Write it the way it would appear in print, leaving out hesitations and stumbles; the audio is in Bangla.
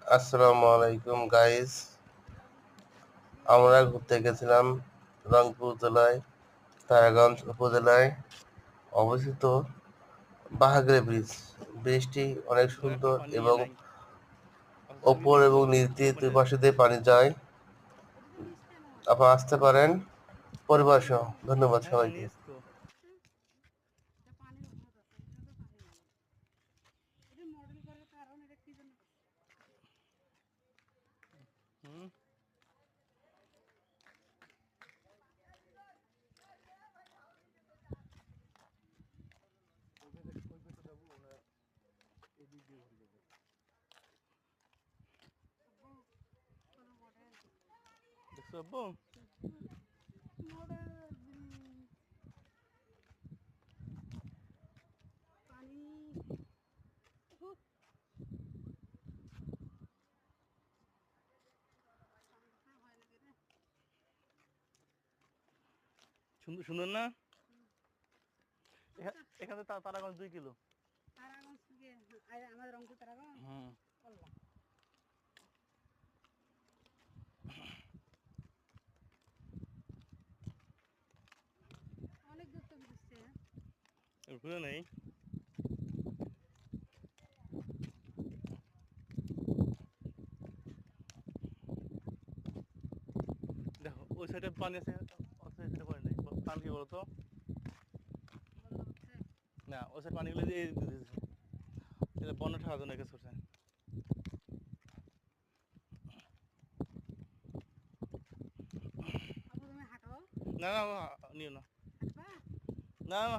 আসসালামু আলাইকুম গাইস। আমরা ঘুরতে গেছিলাম রংপুর জেলায় তারাগঞ্জ উপজেলায় অবস্থিত বাহাগড়ে ব্রিজ। ব্রিজটি অনেক একটা সুন্দর পানি এবং নাই ওপর এবং নিচ দিয়ে দুই পাশে দিয়ে পানি যায়। আপনারা আসতে পারেন পরিবার সহ। ধন্যবাদ হ্যাঁ সবাইকে। নিস তো হুম দেখছো আব্বু সুন্দর সুন্দর না এখানে তারাগঞ্জ 2 কিলো হুম ঘুরে নেই দেখো ওই সাইডে পানি আছে ওই সাইডে পানি নেই পানি কি বলতো না ওই সাইড পানিগুলো এই দিতেছে এটা বন্যা ঠাকা জন্য একে করছে না না নিও না না না